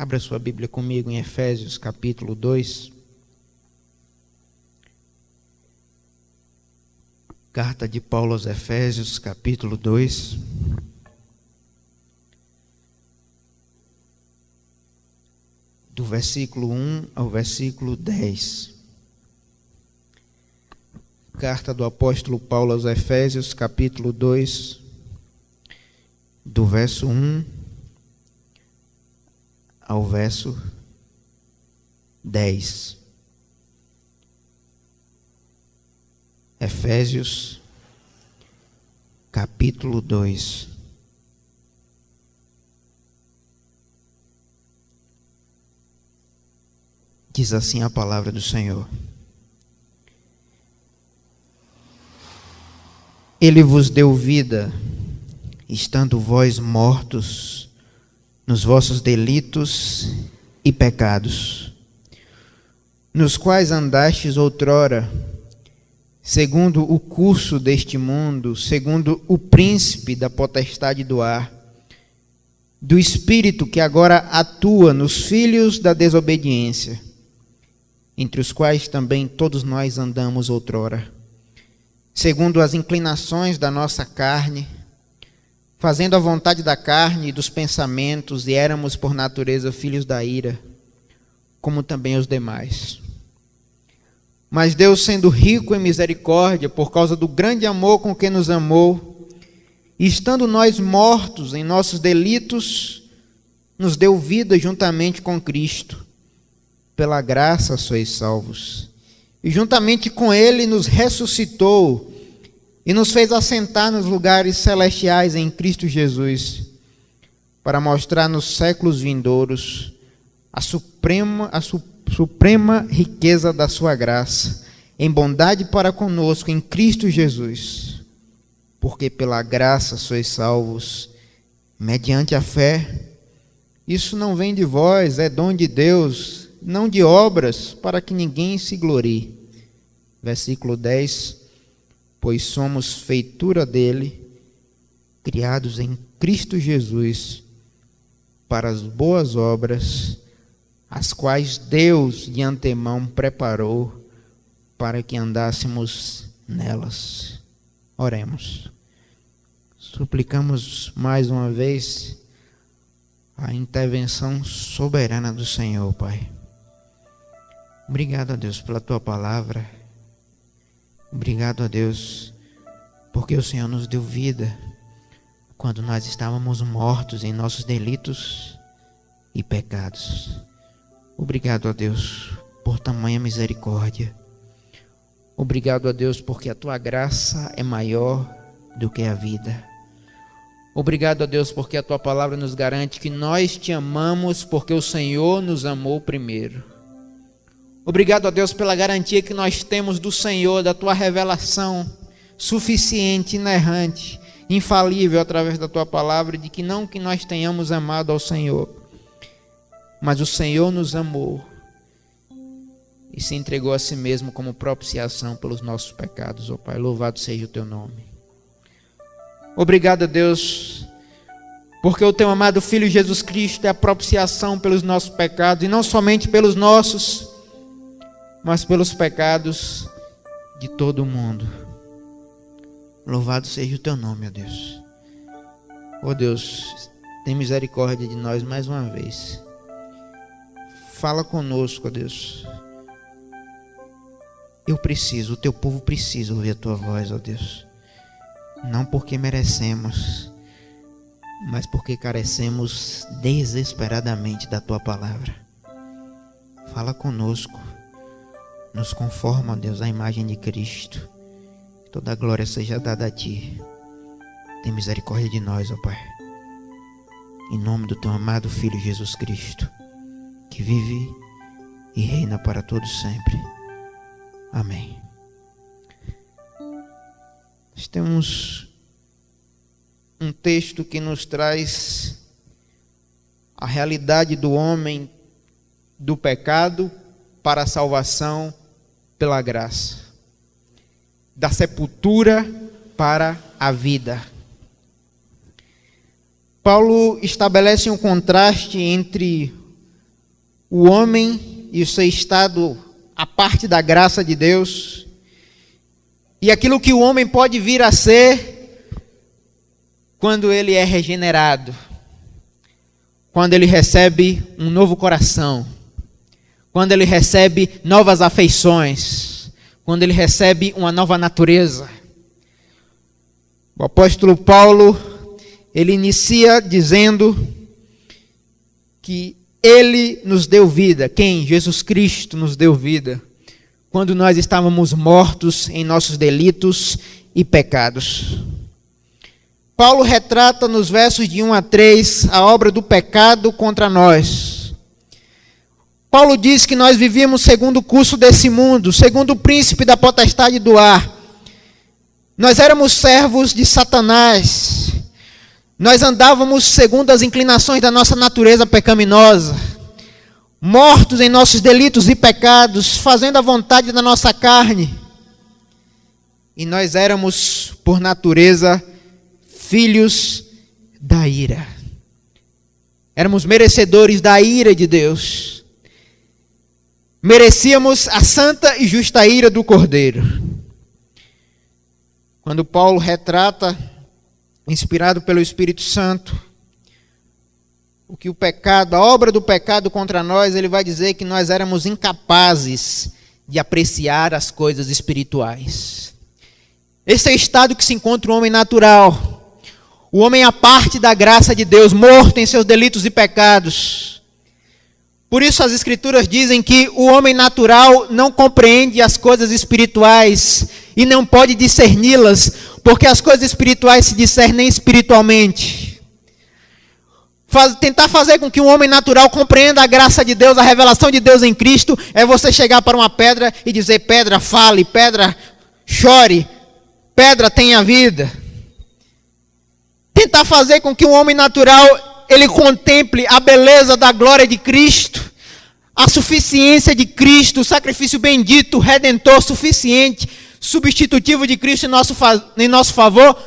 Abra sua Bíblia comigo em Efésios capítulo 2. Carta de Paulo aos Efésios capítulo 2. Do versículo 1 ao versículo 10. Carta do apóstolo Paulo aos Efésios capítulo 2, do verso 1 ao verso 10. Efésios, capítulo 2. Diz assim a palavra do Senhor. Ele vos deu vida, estando vós mortos nos vossos delitos e pecados, nos quais andastes outrora, segundo o curso deste mundo, segundo o príncipe da potestade do ar, do espírito que agora atua nos filhos da desobediência, entre os quais também todos nós andamos outrora, segundo as inclinações da nossa carne, fazendo a vontade da carne e dos pensamentos, e éramos por natureza filhos da ira, como também os demais. Mas Deus, sendo rico em misericórdia, por causa do grande amor com que nos amou, e estando nós mortos em nossos delitos, nos deu vida juntamente com Cristo. Pela graça sois salvos. E juntamente com Ele nos ressuscitou e nos fez assentar nos lugares celestiais em Cristo Jesus, para mostrar nos séculos vindouros a suprema riqueza da sua graça, em bondade para conosco em Cristo Jesus. Porque pela graça sois salvos, mediante a fé. Isso não vem de vós, é dom de Deus, não de obras, para que ninguém se glorie. Versículo 10. Pois somos feitura dele, criados em Cristo Jesus, para as boas obras, as quais Deus de antemão preparou para que andássemos nelas. Oremos. Suplicamos mais uma vez a intervenção soberana do Senhor, Pai. Obrigado a Deus pela Tua palavra. Obrigado a Deus, porque o Senhor nos deu vida quando nós estávamos mortos em nossos delitos e pecados. Obrigado a Deus por tamanha misericórdia. Obrigado a Deus porque a Tua graça é maior do que a vida. Obrigado a Deus porque a Tua palavra nos garante que nós Te amamos porque o Senhor nos amou primeiro. Obrigado a Deus pela garantia que nós temos do Senhor, da Tua revelação suficiente, inerrante, infalível através da Tua palavra, de que não que nós tenhamos amado ao Senhor, mas o Senhor nos amou e se entregou a si mesmo como propiciação pelos nossos pecados. Ó Pai, louvado seja o Teu nome. Obrigado a Deus, porque o Teu amado Filho Jesus Cristo é a propiciação pelos nossos pecados, e não somente pelos nossos, mas pelos pecados de todo o mundo. Louvado seja o Teu nome, ó Deus. Ó Deus, tem misericórdia de nós mais uma vez. Fala conosco, ó Deus. O Teu povo precisa ouvir a Tua voz, ó Deus. Não porque merecemos, mas porque carecemos desesperadamente da Tua palavra. Fala conosco. Nos conforma, ó Deus, à imagem de Cristo. Toda a glória seja dada a Ti. Tem misericórdia de nós, ó Pai. Em nome do Teu amado Filho Jesus Cristo, que vive e reina para todos sempre. Amém. Nós temos um texto que nos traz a realidade do homem do pecado para a salvação pela graça, da sepultura para a vida. Paulo estabelece um contraste entre o homem e o seu estado à parte da graça de Deus, e aquilo que o homem pode vir a ser quando ele é regenerado, quando ele recebe um novo coração, quando ele recebe novas afeições, quando ele recebe uma nova natureza. O apóstolo Paulo, ele inicia dizendo que ele nos deu vida. Quem? Jesus Cristo nos deu vida, quando nós estávamos mortos em nossos delitos e pecados. Paulo retrata nos versos de 1 a 3 a obra do pecado contra nós. Paulo diz que nós vivíamos segundo o curso desse mundo, segundo o príncipe da potestade do ar. Nós éramos servos de Satanás. Nós andávamos segundo as inclinações da nossa natureza pecaminosa, mortos em nossos delitos e pecados, fazendo a vontade da nossa carne. E nós éramos, por natureza, filhos da ira. Éramos merecedores da ira de Deus. Merecíamos a santa e justa ira do Cordeiro. Quando Paulo retrata, inspirado pelo Espírito Santo, o que o pecado, a obra do pecado contra nós, ele vai dizer que nós éramos incapazes de apreciar as coisas espirituais. Esse é o estado que se encontra o homem natural, o homem à parte da graça de Deus, morto em seus delitos e pecados. Por isso as Escrituras dizem que o homem natural não compreende as coisas espirituais e não pode discerni-las, porque as coisas espirituais se discernem espiritualmente. Tentar fazer com que um homem natural compreenda a graça de Deus, a revelação de Deus em Cristo, é você chegar para uma pedra e dizer: pedra, fale, pedra, chore, pedra, tenha vida. Tentar fazer com que um homem natural, ele contemple a beleza da glória de Cristo, a suficiência de Cristo, o sacrifício bendito, redentor, suficiente, substitutivo de Cristo em nosso favor.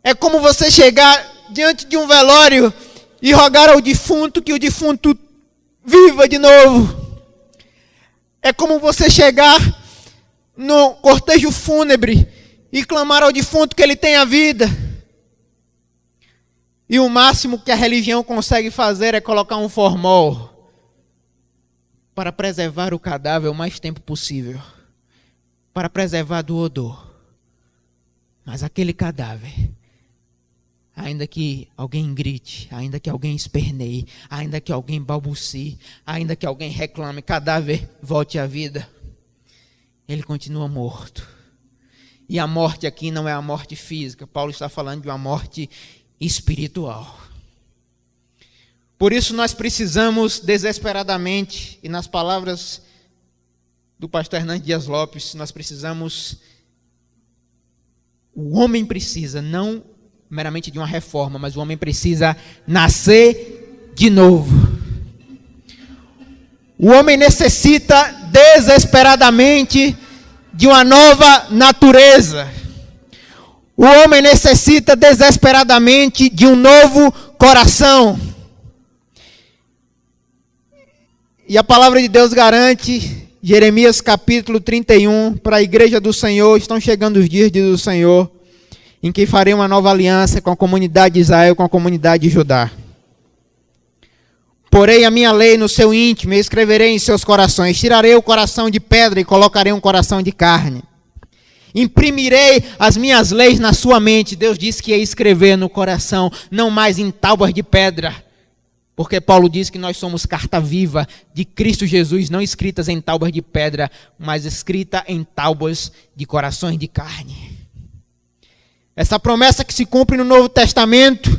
É como você chegar diante de um velório e rogar ao defunto que o defunto viva de novo. É como você chegar no cortejo fúnebre e clamar ao defunto que ele tenha vida. E o máximo que a religião consegue fazer é colocar um formol para preservar o cadáver o mais tempo possível, para preservar do odor. Mas aquele cadáver, ainda que alguém grite, ainda que alguém esperneie, ainda que alguém balbucie, ainda que alguém reclame, cadáver volte à vida, ele continua morto. E a morte aqui não é a morte física. Paulo está falando de uma morte espiritual. Por isso nós precisamos desesperadamente, e nas palavras do pastor Hernandes Dias Lopes, o homem precisa, não meramente de uma reforma, mas o homem precisa nascer de novo. O homem necessita desesperadamente de uma nova natureza. O homem necessita desesperadamente de um novo coração. E a palavra de Deus garante, Jeremias capítulo 31, para a igreja do Senhor: estão chegando os dias, diz o Senhor, em que farei uma nova aliança com a comunidade de Israel, com a comunidade de Judá. Porei a minha lei no seu íntimo e escreverei em seus corações. Tirarei o coração de pedra e colocarei um coração de carne. Imprimirei as minhas leis na sua mente. Deus disse que ia escrever no coração, não mais em tábuas de pedra. Porque Paulo diz que nós somos carta viva de Cristo Jesus, não escritas em tábuas de pedra, mas escrita em tábuas de corações de carne. Essa promessa que se cumpre no Novo Testamento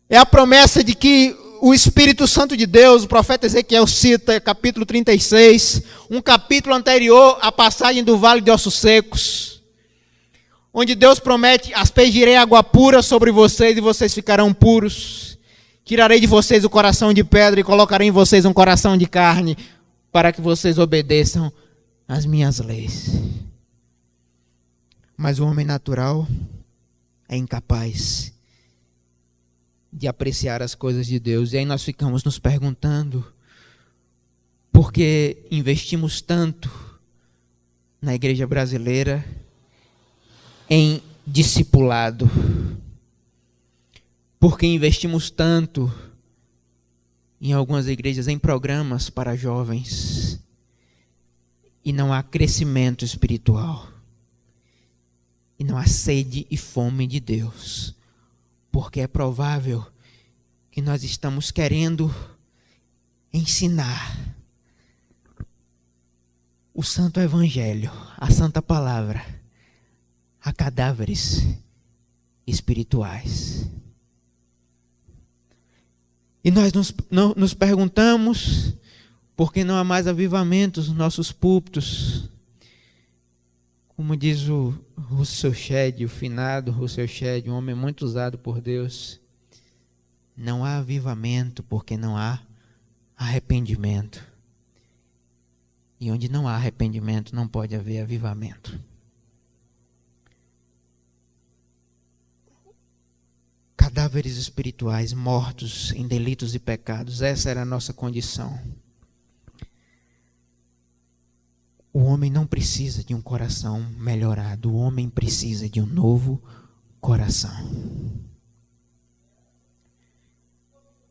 é a promessa de que o Espírito Santo de Deus, o profeta Ezequiel cita, capítulo 36, um capítulo anterior à passagem do Vale de Ossos Secos, onde Deus promete: aspergirei água pura sobre vocês e vocês ficarão puros. Tirarei de vocês o coração de pedra e colocarei em vocês um coração de carne, para que vocês obedeçam às minhas leis. Mas o homem natural é incapaz de apreciar as coisas de Deus. E aí nós ficamos nos perguntando: porque investimos tanto na igreja brasileira em discipulado, porque investimos tanto em algumas igrejas em programas para jovens e não há crescimento espiritual, e não há sede e fome de Deus, porque é provável que nós estamos querendo ensinar o santo evangelho, a santa palavra, a cadáveres espirituais. E nós nos perguntamos por que não há mais avivamentos nos nossos púlpitos. Como diz o Russell Shedd, o finado Russell Shedd, um homem muito usado por Deus, não há avivamento porque não há arrependimento. E onde não há arrependimento não pode haver avivamento. Cadáveres espirituais mortos em delitos e pecados, essa era a nossa condição. O homem não precisa de um coração melhorado, o homem precisa de um novo coração.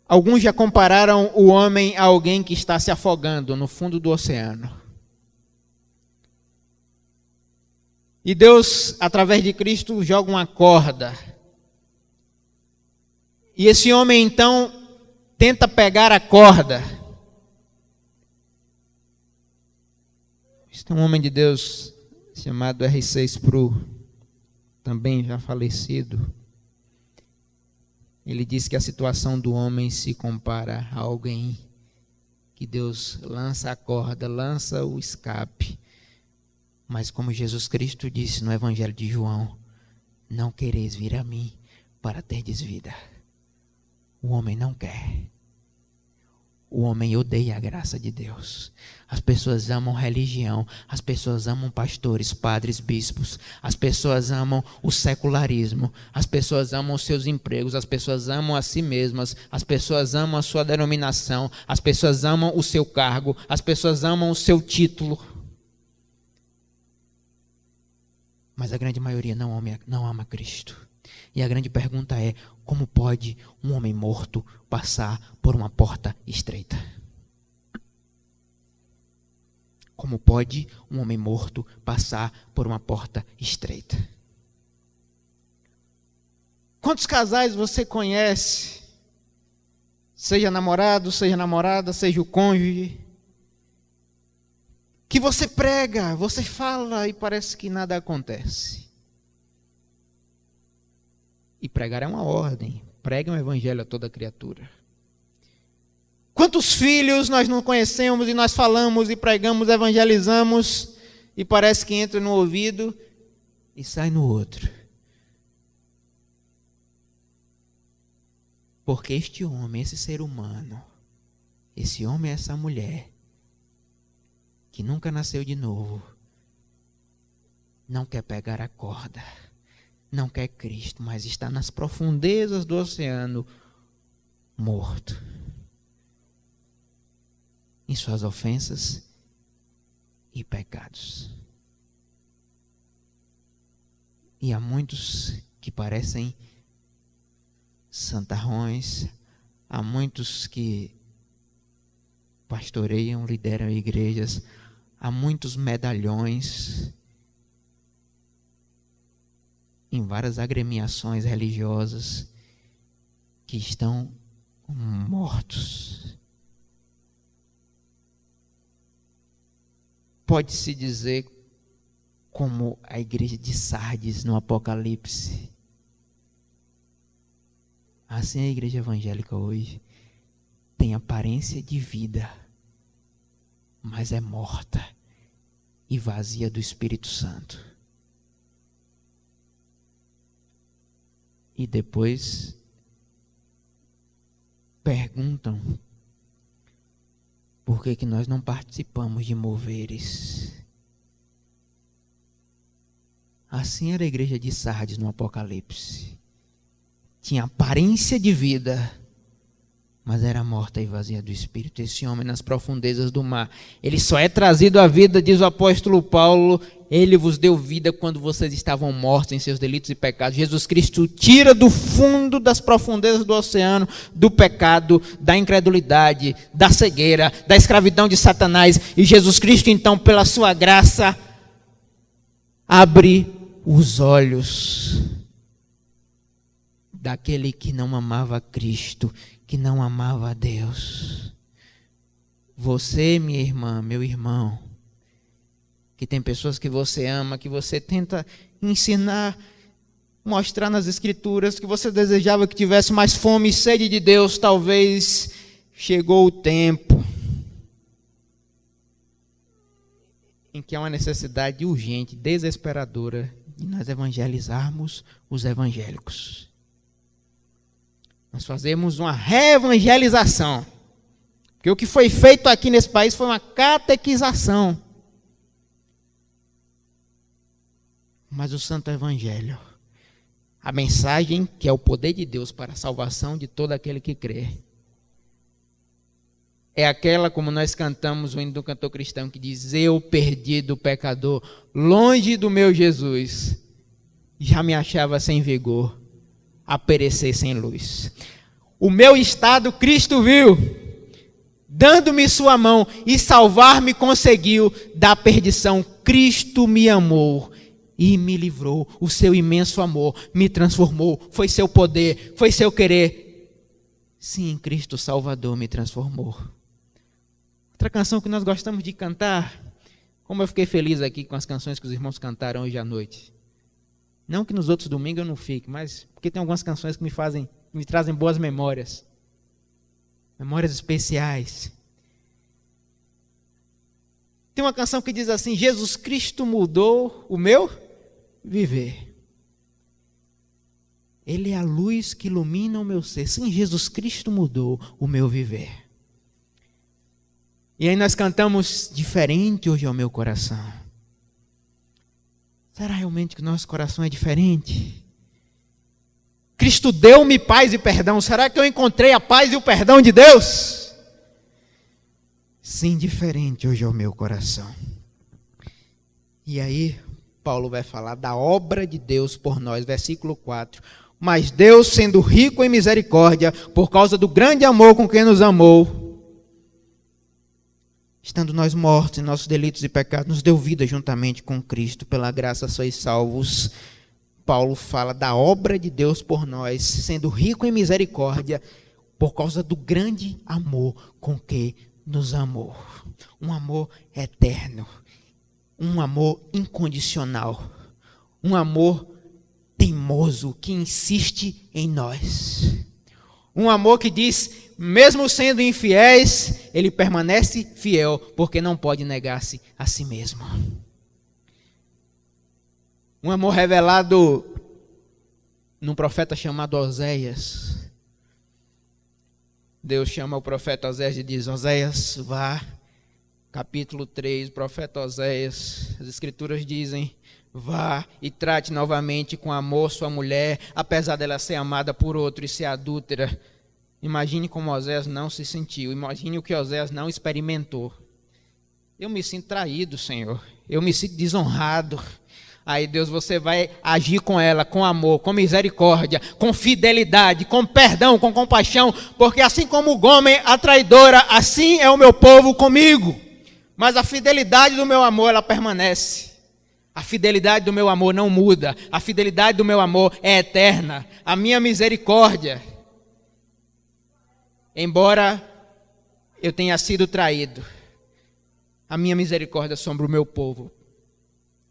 Alguns já compararam o homem a alguém que está se afogando no fundo do oceano. E Deus, através de Cristo, joga uma corda. E esse homem, então, tenta pegar a corda. Este é um homem de Deus chamado R.C. Sproul, também já falecido. Ele diz que a situação do homem se compara a alguém que Deus lança a corda, lança o escape. Mas como Jesus Cristo disse no Evangelho de João, não quereis vir a mim para terdes vida. O homem não quer. O homem odeia a graça de Deus. As pessoas amam religião, as pessoas amam pastores, padres, bispos, as pessoas amam o secularismo, as pessoas amam os seus empregos, as pessoas amam a si mesmas, as pessoas amam a sua denominação, as pessoas amam o seu cargo, as pessoas amam o seu título. Mas a grande maioria não ama Cristo. E a grande pergunta é: como pode um homem morto passar por uma porta estreita? Como pode um homem morto passar por uma porta estreita? Quantos casais você conhece? Seja namorado, seja namorada, seja o cônjuge, que você prega, você fala e parece que nada acontece. E pregar é uma ordem. Pregue o evangelho a toda criatura. Quantos filhos nós não conhecemos e nós falamos e pregamos, evangelizamos e parece que entra no ouvido e sai no outro. Porque este homem, esse ser humano, esse homem, essa mulher, que nunca nasceu de novo, não quer pegar a corda. Não quer Cristo, mas está nas profundezas do oceano, morto. Em suas ofensas e pecados. E há muitos que parecem santarrões, há muitos que pastoreiam, lideram igrejas, há muitos medalhões em várias agremiações religiosas que estão mortos. Pode-se dizer como a igreja de Sardes no Apocalipse. Assim a igreja evangélica hoje tem aparência de vida, mas é morta e vazia do Espírito Santo. E depois perguntam por que nós não participamos de moveres. Assim era a igreja de Sardes no Apocalipse. Tinha aparência de vida, mas era morta e vazia do espírito. Esse homem nas profundezas do mar, ele só é trazido à vida, diz o apóstolo Paulo, ele vos deu vida quando vocês estavam mortos em seus delitos e pecados. Jesus Cristo tira do fundo das profundezas do oceano, do pecado, da incredulidade, da cegueira, da escravidão de Satanás, e Jesus Cristo então, pela sua graça, abre os olhos daquele que não amava Cristo, que não amava a Deus. Você, minha irmã, meu irmão, que tem pessoas que você ama, que você tenta ensinar, mostrar nas Escrituras, que você desejava que tivesse mais fome e sede de Deus, talvez chegou o tempo em que há uma necessidade urgente, desesperadora, de nós evangelizarmos os evangélicos. Nós fazemos uma reevangelização. Porque o que foi feito aqui nesse país foi uma catequização. Mas o Santo Evangelho, a mensagem que é o poder de Deus para a salvação de todo aquele que crê, é aquela, como nós cantamos o hino do cantor cristão, que diz: eu, perdido pecador, longe do meu Jesus, já me achava sem vigor, a perecer sem luz. O meu estado Cristo viu, dando-me sua mão, e salvar-me conseguiu da perdição. Cristo me amou e me livrou. O seu imenso amor me transformou. Foi seu poder, foi seu querer. Sim, Cristo Salvador me transformou. Outra canção que nós gostamos de cantar, como eu fiquei feliz aqui com as canções que os irmãos cantaram hoje à noite. Não que nos outros domingos eu não fique, mas porque tem algumas canções que me trazem boas memórias. Memórias especiais. Tem uma canção que diz assim: Jesus Cristo mudou o meu viver. Ele é a luz que ilumina o meu ser. Sim, Jesus Cristo mudou o meu viver. E aí nós cantamos: diferente hoje é o meu coração. Será realmente que o nosso coração é diferente? Cristo deu-me paz e perdão. Será que eu encontrei a paz e o perdão de Deus? Sim, diferente hoje é o meu coração. E aí, Paulo vai falar da obra de Deus por nós, versículo 4. Mas Deus, sendo rico em misericórdia, por causa do grande amor com quem nos amou, estando nós mortos em nossos delitos e pecados, nos deu vida juntamente com Cristo. Pela graça sois salvos. Paulo fala da obra de Deus por nós, sendo rico em misericórdia, por causa do grande amor com que nos amou. Um amor eterno, um amor incondicional, um amor teimoso que insiste em nós. Um amor que diz: mesmo sendo infiéis, ele permanece fiel, porque não pode negar-se a si mesmo. Um amor revelado num profeta chamado Oséias. Deus chama o profeta Oséias e diz: Oséias, vá. Capítulo 3, profeta Oséias, as escrituras dizem: vá e trate novamente com amor sua mulher, apesar dela ser amada por outro e ser adúltera. Imagine como Oséias não se sentiu, imagine o que Oséias não experimentou. Eu me sinto traído, Senhor, eu me sinto desonrado. Aí Deus, você vai agir com ela, com amor, com misericórdia, com fidelidade, com perdão, com compaixão, porque assim como o Gômen, a traidora, assim é o meu povo comigo. Mas a fidelidade do meu amor, ela permanece. A fidelidade do meu amor não muda. A fidelidade do meu amor é eterna. A minha misericórdia, embora eu tenha sido traído, a minha misericórdia sobre o meu povo,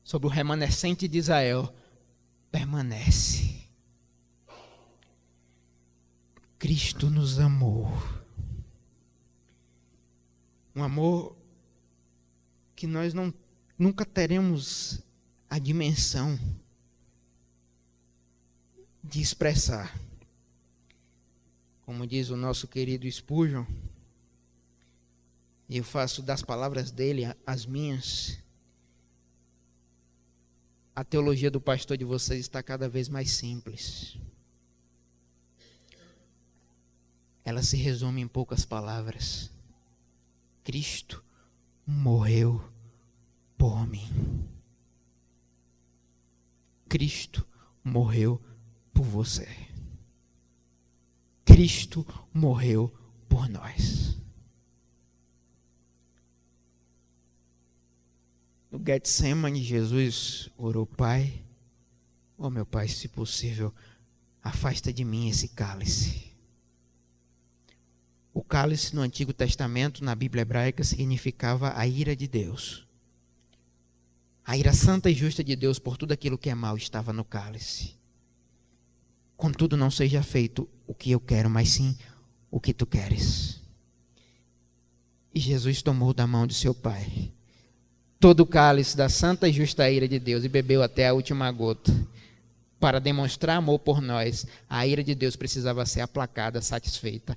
sobre o remanescente de Israel, permanece. Cristo nos amou. Um amor que nós nunca teremos a dimensão de expressar. Como diz o nosso querido Spurgeon, e eu faço das palavras dele as minhas: a teologia do pastor de vocês está cada vez mais simples. ela se resume em poucas palavras: Cristo morreu por mim. Cristo morreu por você. Cristo morreu por nós. No Getsemane, Jesus orou: Pai, ó meu Pai, se possível, afasta de mim esse cálice. O cálice no Antigo Testamento, na Bíblia hebraica, significava a ira de Deus. A ira santa e justa de Deus por tudo aquilo que é mal estava no cálice. Contudo, não seja feito o que eu quero, mas sim o que tu queres. E Jesus tomou da mão de seu Pai todo o cálice da santa e justa ira de Deus e bebeu até a última gota. Para demonstrar amor por nós, a ira de Deus precisava ser aplacada, satisfeita.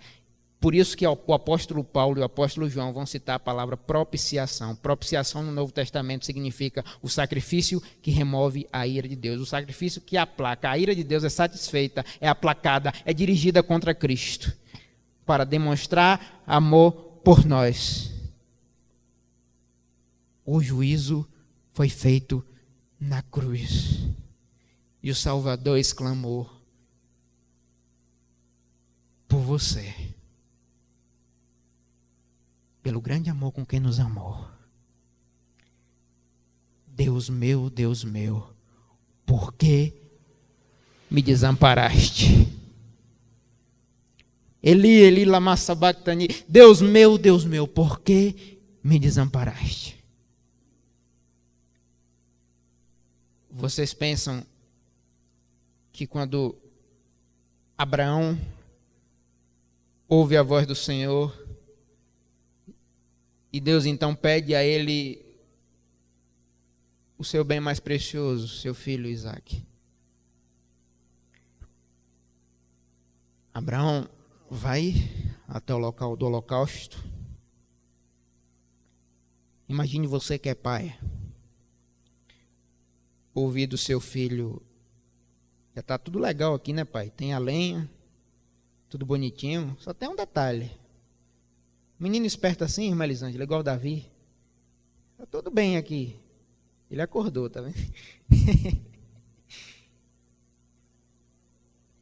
Por isso que o apóstolo Paulo e o apóstolo João vão citar a palavra propiciação. Propiciação no Novo Testamento significa o sacrifício que remove a ira de Deus. O sacrifício que aplaca. A ira de Deus é satisfeita, é aplacada, é dirigida contra Cristo. Para demonstrar amor por nós. O juízo foi feito na cruz. E o Salvador exclamou: por você. Pelo grande amor com quem nos amou. Deus meu, por que me desamparaste? Eli, Eli, lama sabachthani. Deus meu, por que me desamparaste? Vocês pensam que quando Abraão ouve a voz do Senhor, e Deus então pede a ele o seu bem mais precioso, seu filho Isaque. Abraão vai até o local do holocausto. Imagine você que é pai, ouvir do seu filho: já está tudo legal aqui, né, pai? Tem a lenha, tudo bonitinho, só tem um detalhe. Menino esperto assim, irmã Elisângela, igual Davi. Está tudo bem aqui. Ele acordou, tá vendo?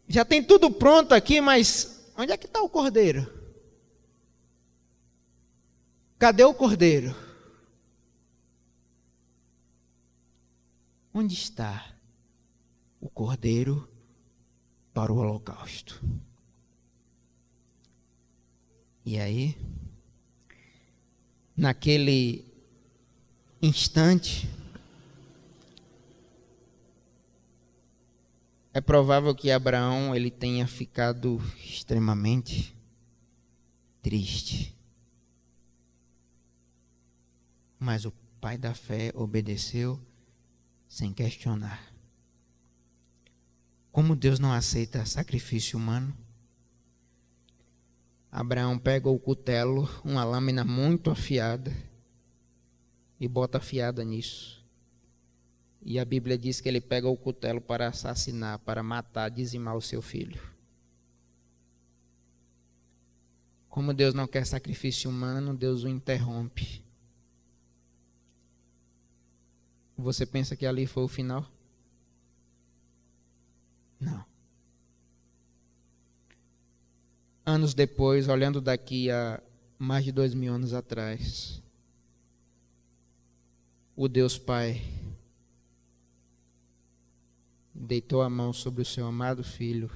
Já tem tudo pronto aqui, mas onde é que está o cordeiro? Cadê o cordeiro? Onde está o cordeiro para o holocausto? E aí, naquele instante, é provável que Abraão ele tenha ficado extremamente triste. Mas o pai da fé obedeceu sem questionar. Como Deus não aceita sacrifício humano, Abraão pega o cutelo, uma lâmina muito afiada, e bota afiada nisso. E a Bíblia diz que ele pega o cutelo para assassinar, para matar, dizimar o seu filho. Como Deus não quer sacrifício humano, Deus o interrompe. Você pensa que ali foi o final? Não. Anos depois, olhando daqui a mais de 2000 anos atrás, o Deus Pai deitou a mão sobre o seu amado filho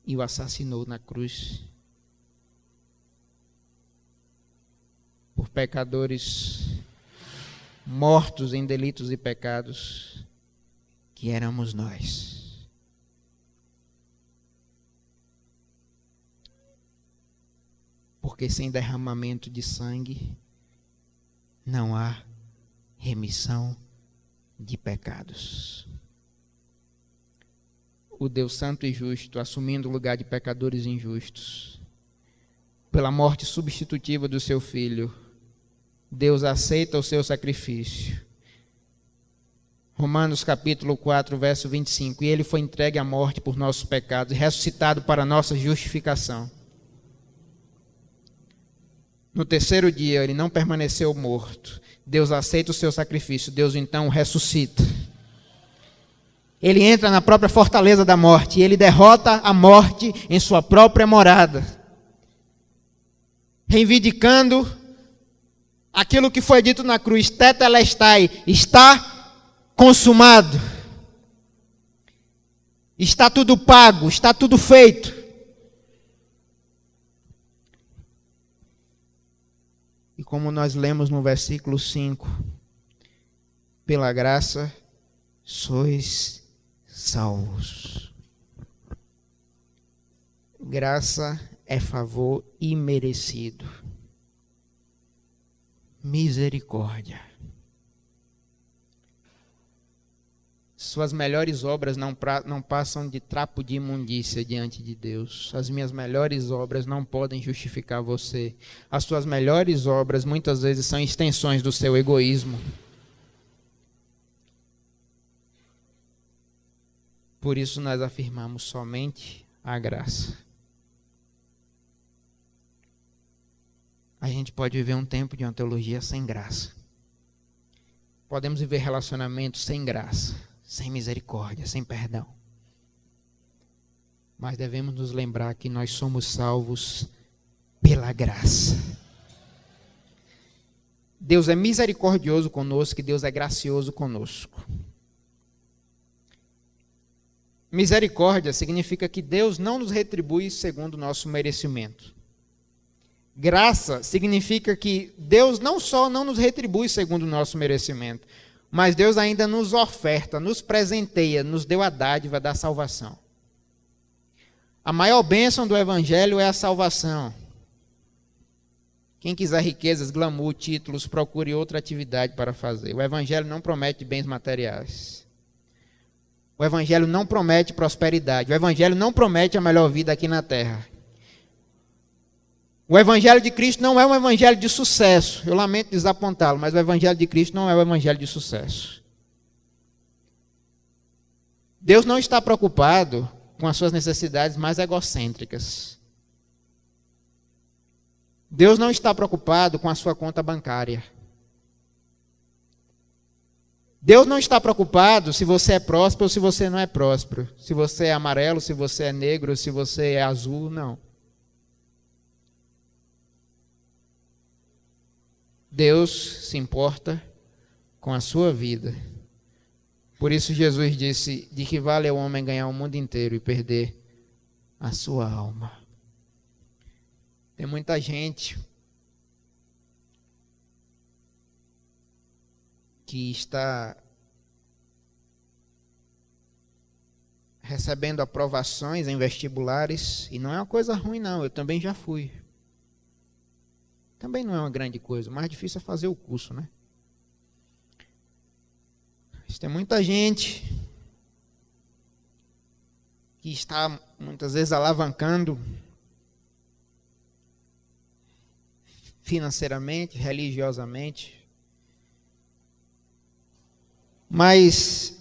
e o assassinou na cruz. Por pecadores mortos em delitos e pecados que éramos nós. Porque sem derramamento de sangue não há remissão de pecados. O Deus Santo e Justo, assumindo o lugar de pecadores injustos, pela morte substitutiva do seu Filho, Deus aceita o seu sacrifício, Romanos capítulo 4, verso 25. E ele foi entregue à morte por nossos pecados e ressuscitado para nossa justificação. No terceiro dia ele não permaneceu morto. Deus aceita o seu sacrifício. Deus então o ressuscita. Ele entra na própria fortaleza da morte e ele derrota a morte em sua própria morada, reivindicando aquilo que foi dito na cruz: tetelestai, está consumado, está tudo pago, está tudo feito. E como nós lemos no versículo 5, pela graça sois salvos. Graça é favor imerecido. Misericórdia. Suas melhores obras não passam de trapo de imundícia diante de Deus. As minhas melhores obras não podem justificar você. As suas melhores obras muitas vezes são extensões do seu egoísmo. Por isso nós afirmamos somente a graça. A gente pode viver um tempo de uma teologia sem graça. Podemos viver relacionamentos sem graça, sem misericórdia, sem perdão. Mas devemos nos lembrar que nós somos salvos pela graça. Deus é misericordioso conosco e Deus é gracioso conosco. Misericórdia significa que Deus não nos retribui segundo o nosso merecimento. Graça significa que Deus não só não nos retribui segundo o nosso merecimento, mas Deus ainda nos oferta, nos presenteia, nos deu a dádiva da salvação. A maior bênção do Evangelho é a salvação. Quem quiser riquezas, glamour, títulos, procure outra atividade para fazer. O Evangelho não promete bens materiais. O Evangelho não promete prosperidade. O Evangelho não promete a melhor vida aqui na terra. O Evangelho de Cristo não é um Evangelho de sucesso. Eu lamento desapontá-lo, mas o Evangelho de Cristo não é o Evangelho de sucesso. Deus não está preocupado com as suas necessidades mais egocêntricas. Deus não está preocupado com a sua conta bancária. Deus não está preocupado se você é próspero ou se você não é próspero. Se você é amarelo, se você é negro, se você é azul, não. Deus se importa com a sua vida. Por isso Jesus disse: de que vale ao homem ganhar o mundo inteiro e perder a sua alma. Tem muita gente que está recebendo aprovações em vestibulares, e não é uma coisa ruim não, eu também já fui. Também não é uma grande coisa, o mais difícil é fazer o curso, né? Mas tem muita gente que está muitas vezes alavancando financeiramente, religiosamente, mas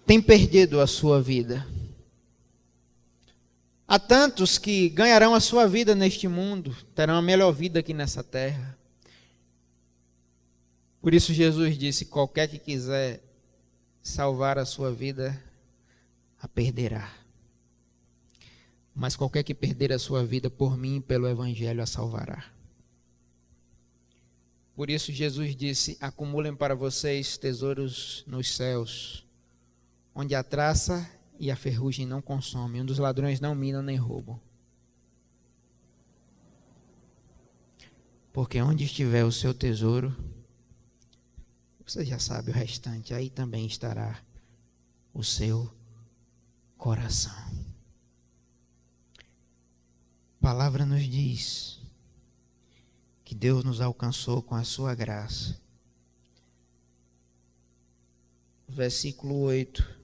tem perdido a sua vida. Há tantos que ganharão a sua vida neste mundo, terão a melhor vida aqui nessa terra. Por isso Jesus disse: qualquer que quiser salvar a sua vida, a perderá. Mas qualquer que perder a sua vida por mim e pelo Evangelho, a salvará. Por isso Jesus disse: acumulem para vocês tesouros nos céus, onde a traça e a ferrugem não consomem, onde os ladrões não minam nem roubam. Porque onde estiver o seu tesouro, você já sabe o restante, aí também estará o seu coração. A palavra nos diz que Deus nos alcançou com a sua graça. Versículo 8.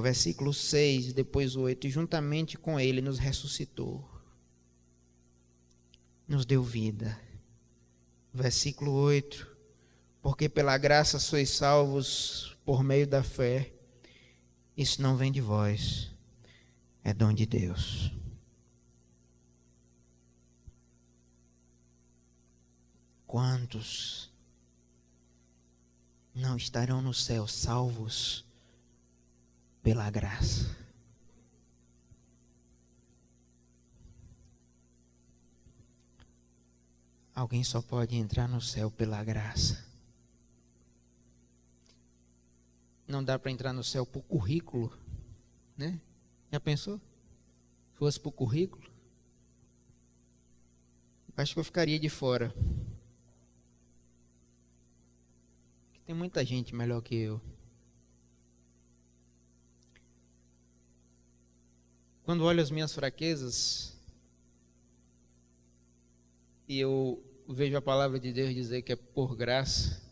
Versículo 6, depois o 8. E juntamente com ele nos ressuscitou. Nos deu vida. Versículo 8. Porque pela graça sois salvos por meio da fé. Isso não vem de vós, é dom de Deus. Quantos não estarão no céu salvos pela graça? Alguém só pode entrar no céu pela graça. Não dá para entrar no céu por currículo, né? Já pensou? Se fosse por currículo, acho que eu ficaria de fora. Tem muita gente melhor que eu. Quando olho as minhas fraquezas e eu vejo a palavra de Deus dizer que é por graça,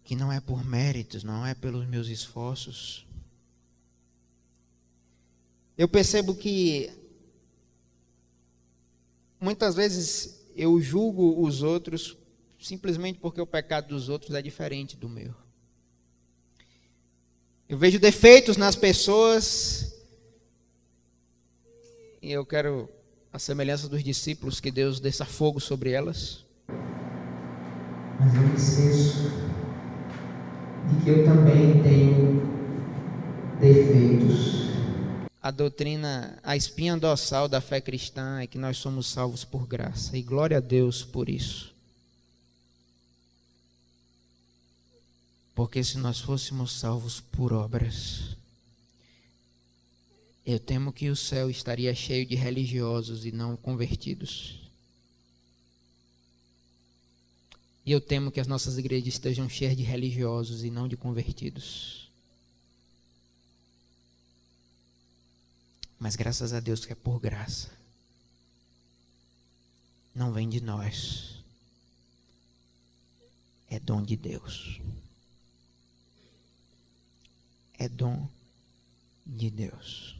que não é por méritos, não é pelos meus esforços, eu percebo que muitas vezes eu julgo os outros simplesmente porque o pecado dos outros é diferente do meu. Eu vejo defeitos nas pessoas e eu quero a semelhança dos discípulos que Deus desça fogo sobre elas. Mas eu me esqueço de que eu também tenho defeitos. A doutrina, a espinha dorsal da fé cristã é que nós somos salvos por graça. E glória a Deus por isso. Porque se nós fôssemos salvos por obras, eu temo que o céu estaria cheio de religiosos e não convertidos. E eu temo que as nossas igrejas estejam cheias de religiosos e não de convertidos. Mas graças a Deus que é por graça. Não vem de nós. É dom de Deus. É dom de Deus.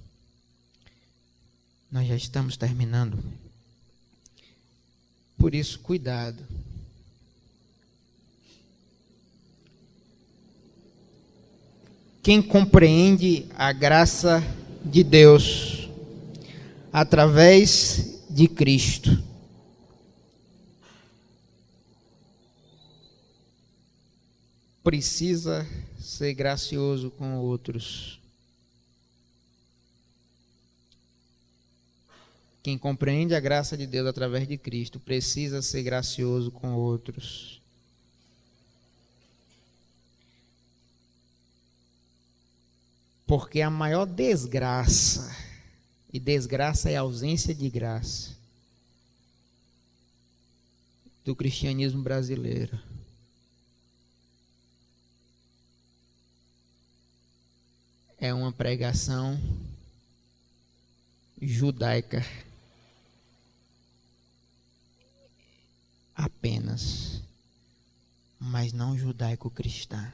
Nós já estamos terminando. Por isso, cuidado. Quem compreende a graça de Deus através de Cristo, precisa ser gracioso com outros. Quem compreende a graça de Deus através de Cristo precisa ser gracioso com outros. Porque a maior desgraça, e desgraça é a ausência de graça, do cristianismo brasileiro, é uma pregação judaica apenas, mas não judaico-cristã.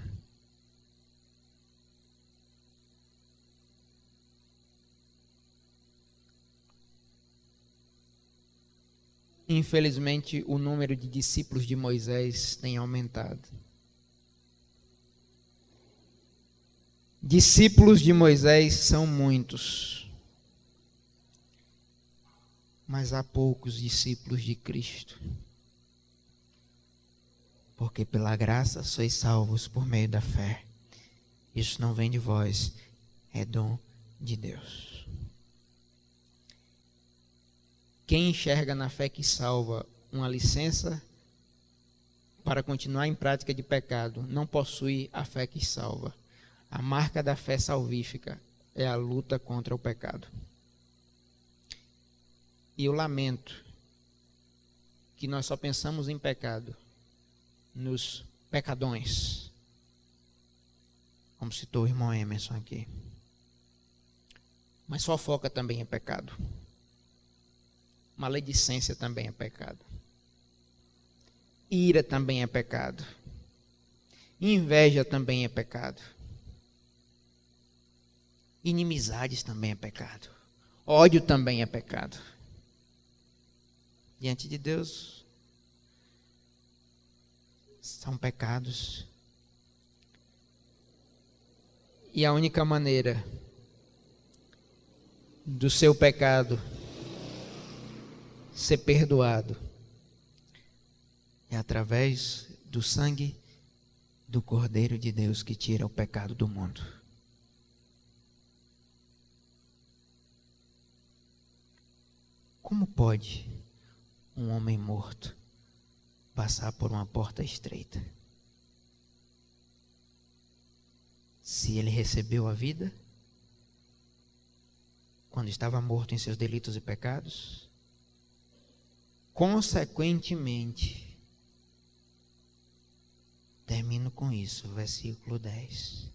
Infelizmente, o número de discípulos de Moisés tem aumentado. Discípulos de Moisés são muitos, mas há poucos discípulos de Cristo. Porque pela graça sois salvos por meio da fé. Isso não vem de vós, é dom de Deus. Quem enxerga na fé que salva uma licença para continuar em prática de pecado, não possui a fé que salva. A marca da fé salvífica é a luta contra o pecado. E eu lamento que nós só pensamos em pecado nos pecadões, como citou o irmão Emerson aqui. Mas fofoca também é pecado. Maledicência também é pecado. Ira também é pecado. Inveja também é pecado. Inimizades também é pecado. Ódio também é pecado. Diante de Deus, são pecados. E a única maneira do seu pecado ser perdoado é através do sangue do Cordeiro de Deus que tira o pecado do mundo. Como pode um homem morto passar por uma porta estreita? Se ele recebeu a vida quando estava morto em seus delitos e pecados, consequentemente, termino com isso, versículo 10.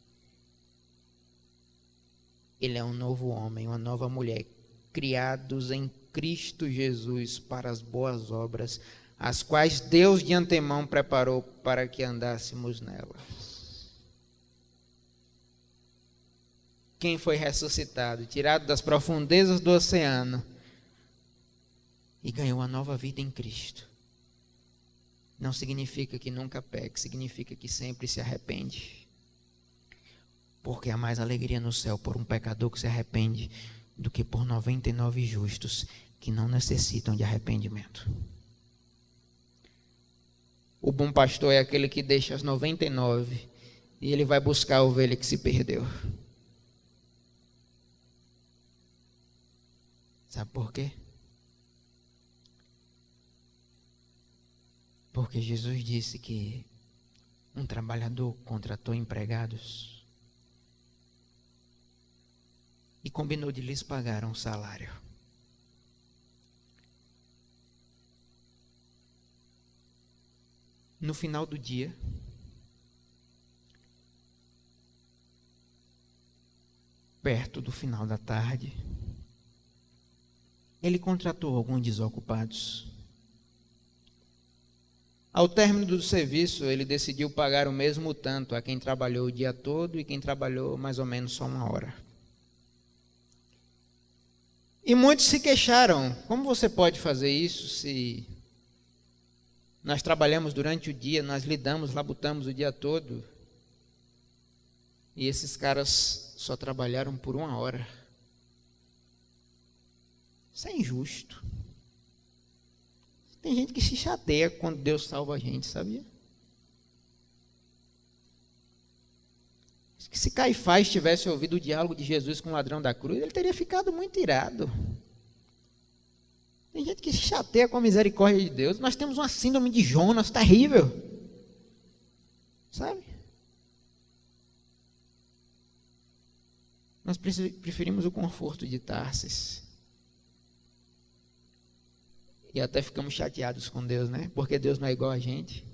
Ele é um novo homem, uma nova mulher, criados em Cristo Jesus para as boas obras, as quais Deus de antemão preparou para que andássemos nelas. Quem foi ressuscitado, tirado das profundezas do oceano e ganhou uma nova vida em Cristo, não significa que nunca peque, significa que sempre se arrepende. Porque há mais alegria no céu por um pecador que se arrepende do que por 99 justos que não necessitam de arrependimento. O bom pastor é aquele que deixa as 99 e ele vai buscar a ovelha que se perdeu. Sabe por quê? Porque Jesus disse que um trabalhador contratou empregados e combinou de lhes pagar um salário. No final do dia, perto do final da tarde, ele contratou alguns desocupados. Ao término do serviço, ele decidiu pagar o mesmo tanto a quem trabalhou o dia todo e quem trabalhou mais ou menos só 1 hora. E muitos se queixaram: como você pode fazer isso se nós trabalhamos durante o dia, nós lidamos, labutamos o dia todo, e esses caras só trabalharam por 1 hora? Isso é injusto. Tem gente que se chateia quando Deus salva a gente, sabia? Que se Caifás tivesse ouvido o diálogo de Jesus com o ladrão da cruz, ele teria ficado muito irado. Tem gente que se chateia com a misericórdia de Deus. Nós temos uma síndrome de Jonas terrível. Sabe? Nós preferimos o conforto de Tarsis. E até ficamos chateados com Deus, né? Porque Deus não é igual a gente.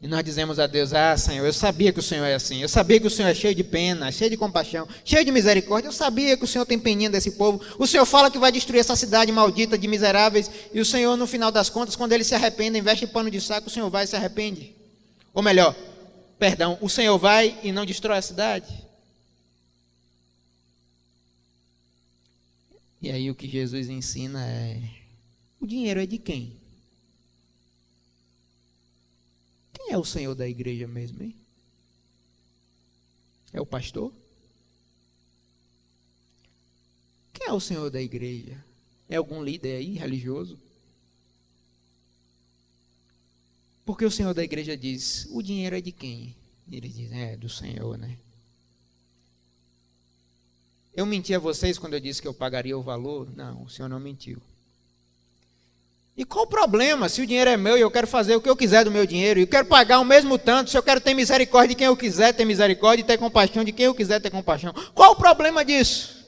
E nós dizemos a Deus: ah, Senhor, eu sabia que o Senhor é assim. Eu sabia que o Senhor é cheio de pena, cheio de compaixão, cheio de misericórdia. Eu sabia que o Senhor tem peninha desse povo. O Senhor fala que vai destruir essa cidade maldita de miseráveis. E o Senhor, no final das contas, quando eles se arrependem, veste pano de saco, o Senhor vai e se arrepende. Ou melhor, perdão, o Senhor vai e não destrói a cidade. E aí o que Jesus ensina é: o dinheiro é de quem? Quem é o Senhor da igreja mesmo, hein? É o pastor? Quem é o Senhor da igreja? É algum líder aí, religioso? Porque o Senhor da igreja diz: o dinheiro é de quem? E ele diz: é do Senhor, né? Eu menti a vocês quando eu disse que eu pagaria o valor? Não, o Senhor não mentiu. E qual o problema se o dinheiro é meu e eu quero fazer o que eu quiser do meu dinheiro? E eu quero pagar o mesmo tanto, se eu quero ter misericórdia de quem eu quiser ter misericórdia e ter compaixão de quem eu quiser ter compaixão. Qual o problema disso?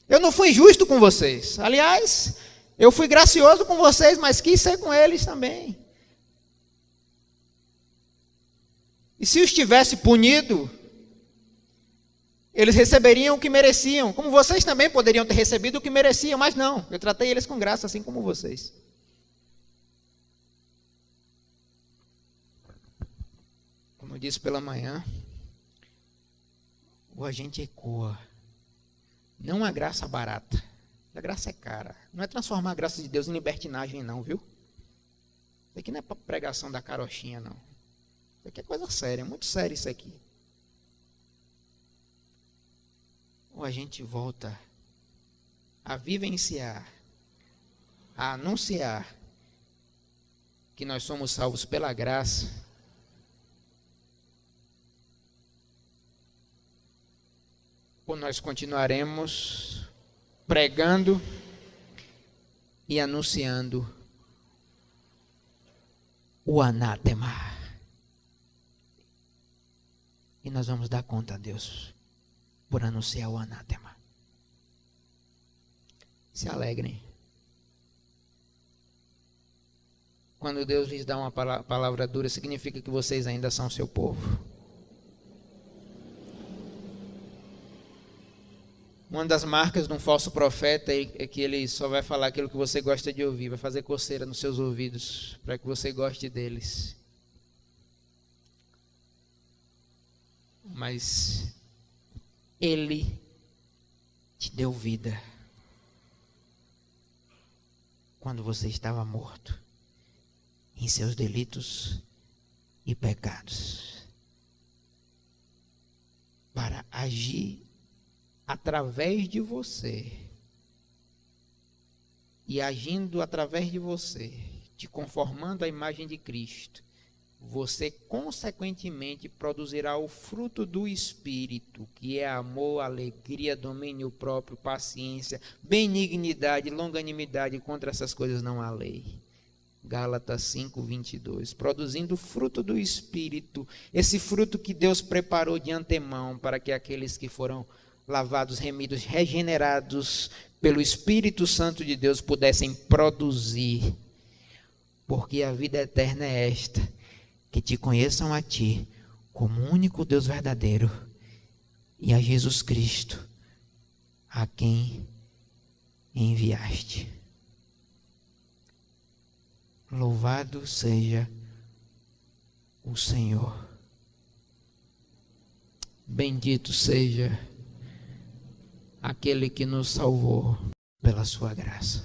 Eu não fui justo com vocês. Aliás, eu fui gracioso com vocês, mas quis ser com eles também. E se os tivesse punido, eles receberiam o que mereciam, como vocês também poderiam ter recebido o que mereciam, mas não, eu tratei eles com graça, assim como vocês. Como eu disse pela manhã, o agente ecoa. Não a graça barata, a graça é cara. Não é transformar a graça de Deus em libertinagem não, viu? Isso aqui não é para pregação da carochinha, não. Isso aqui é coisa séria, é muito sério isso aqui. Ou a gente volta a vivenciar, a anunciar que nós somos salvos pela graça, ou nós continuaremos pregando e anunciando o anátema. E nós vamos dar conta a Deus por anunciar o anátema. Se alegrem. Quando Deus lhes dá uma palavra dura, significa que vocês ainda são seu povo. Uma das marcas de um falso profeta é que ele só vai falar aquilo que você gosta de ouvir, vai fazer coceira nos seus ouvidos, para que você goste deles. Mas Ele te deu vida quando você estava morto em seus delitos e pecados, para agir através de você, e agindo através de você, te conformando à imagem de Cristo, você consequentemente produzirá o fruto do Espírito, que é amor, alegria, domínio próprio, paciência, benignidade, longanimidade. Contra essas coisas não há lei. Gálatas 5:22. Produzindo o fruto do Espírito, esse fruto que Deus preparou de antemão para que aqueles que foram lavados, remidos, regenerados pelo Espírito Santo de Deus pudessem produzir. Porque a vida eterna é esta: que te conheçam a ti como o único Deus verdadeiro e a Jesus Cristo, a quem enviaste. Louvado seja o Senhor. Bendito seja aquele que nos salvou pela sua graça.